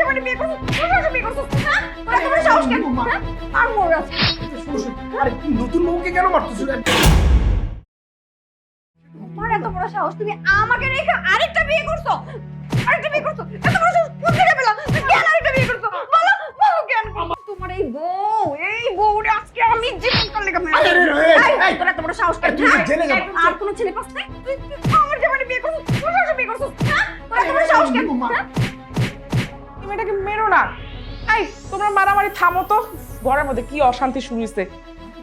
জামাই বিয়ে করছিস, তোর সাথে বিয়ে করছিস, হ্যাঁ? তোর এত বড় সাহস কেন? হ্যাঁ? আর মরে আছে। আরে নতুন বউকে কেন মারতেছো? তোমার এত বড় সাহস, তুমি আমাকে রেখে আরেকটা বিয়ে করছো? আরেকটা বিয়ে করছো? এত বড় সাহস কোথা থেকে পেলাম? তুমি কেন আরেকটা বিয়ে করছো? বলো, বলো কেন? তোমার এই বউরে আজকে আমি জীবন কাল লেগে মেরে দেব। এই, তোর এত বড় সাহস কেন? তুই জেনে যাবি। আর কোনো ছেলে পাস নাই? তুই আমার জামাই বিয়ে করছিস, তোর সাথে বিয়ে করছিস, হ্যাঁ? তোর এত বড় সাহস কেন? হ্যাঁ? তুমি এটাকে মেরো না। এই তোমরা মারামারি থামো তো, ঘরের মধ্যে কি অশান্তি শুরু হয়েছে।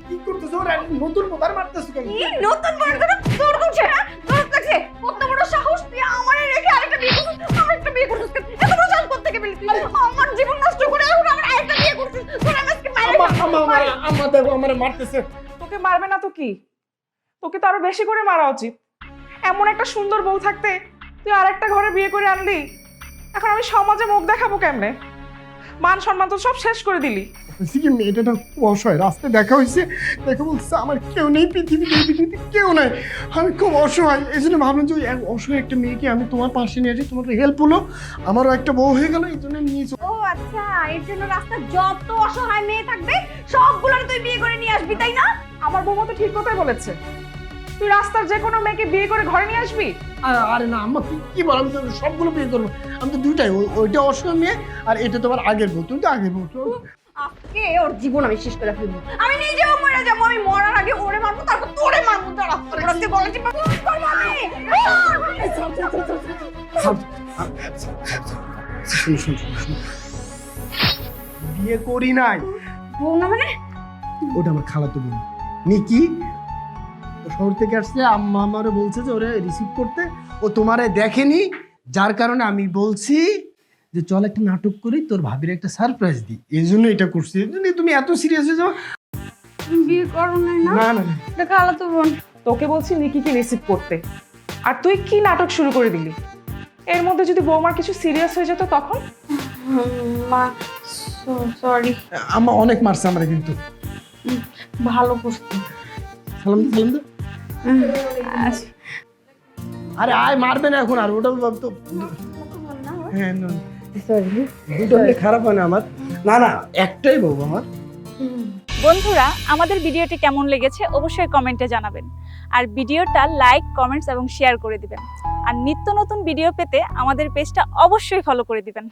কি করতেছো? আরে নতুন বউ আর মারতেছো কেন? কি নতুন বউয়ের জন্য তোর করছে, হ্যাঁ? তোর লাগছে কত বড় সাহস, তুই আমারে রেখে আরেকটা বিয়ে করছিস, আরেকটা বিয়ে করছিস কেন? এত বড় সাহস কোথা থেকে পেলি তুই? আমার জীবন নষ্ট করে এখন আমার আরেকটা বিয়ে করছিস, তোর আমি আজকে মাইরে আমা দেখো আমারে মারতেছে। তোকে মারবে না তো কি, তোকে তো আরো বেশি করে মারা উচিত। এমন একটা সুন্দর বউ থাকতে তুই আরেকটা ঘরে বিয়ে করে আনলি, এখন আমি সমাজে মুখ দেখাবো কেমনে? মান সম্মান তো সব শেষ করে দিলি। বলছি কি মেয়েটা না খুব অসহায়, রাস্তায় দেখা হয়েছে, দেখে বলছে আমার কেউ নেই পৃথিবীতে, এই পৃথিবীতে কেউ নাই, আমি খুব অসহায়। এই জন্য ভাবলাম যে ওই এক অসহায় একটা মেয়েকে আমি তোমার পাশে নিয়ে আসি, তোমার হেল্প হলো, আমারও একটা বউ হয়ে গেল, এই জন্য নিয়ে ও আচ্ছা, এর জন্য রাস্তায় যত অসহায় মেয়ে থাকবে সবগুলোর তুই বিয়ে করে নিয়ে আসবি, তাই না? আমার বৌমা তো ঠিক কথাই বলেছে, তুই রাস্তার যে কোনো মেয়েকে বিয়ে করে ঘরে নিয়ে আসবি। আরে না আম্মা, কি বল, আমি তো সবগুলো বিয়ে করবো, আমি তো দুইটাই, ওইটা অসহায় মেয়ে আর এটা তোমার আগের বউ, তুমি তো আগের বউ। আজকে ওর জীবন আমি শেষ করে ফেলবো, আমি নিজেও মরে যাবো, আমি মরার আগে ওরে মারবো, তারপর তোরে মারবো, দাঁড়া তোর আজকে বলেছি করবো আমি। বিয়ে করি নাই, বউ না মানে? ওটা আমার খালাতো বোন নিকি, ও শহর থেকে আসছে, আম্মা আমারে বলছে যে ওরে রিসিভ করতে, ও তোমারে দেখেনি, যার কারণে আমি বলছি যে চল একটা নাটক করি, তোর ভাবির একটা সারপ্রাইজ দিই, এই জন্য এটা করছি। এই জন্য তুমি এত সিরিয়াস হয়ে যাও? বিয়ে করো নাই না? না না না। এটা খালাতো বোন। তোকে বলছি নিকিকে রিসিভ করতে, আর তুই কি নাটক শুরু করে দিলি? এর মধ্যে যদি বৌমার কিছু সিরিয়াস হয়ে যেত তখন? মা সরি, আম্মা অনেক মারছে আমরা, কিন্তু ভালো করছি। সালাম দে, সালাম দে। আরে আয়, মারবে না এখন, আর ওটা তো হ্যাঁ না, সরি। দুটো হলে খারাপ হয় না আমার? না না, একটাই বউ আমার। বন্ধুরা, আমাদের ভিডিওটি কেমন লেগেছে অবশ্যই কমেন্টে জানাবেন, আর ভিডিওটা লাইক, কমেন্টস এবং শেয়ার করে দিবেন, আর নিত্য নতুন ভিডিও পেতে আমাদের পেজটা অবশ্যই ফলো করে দিবেন।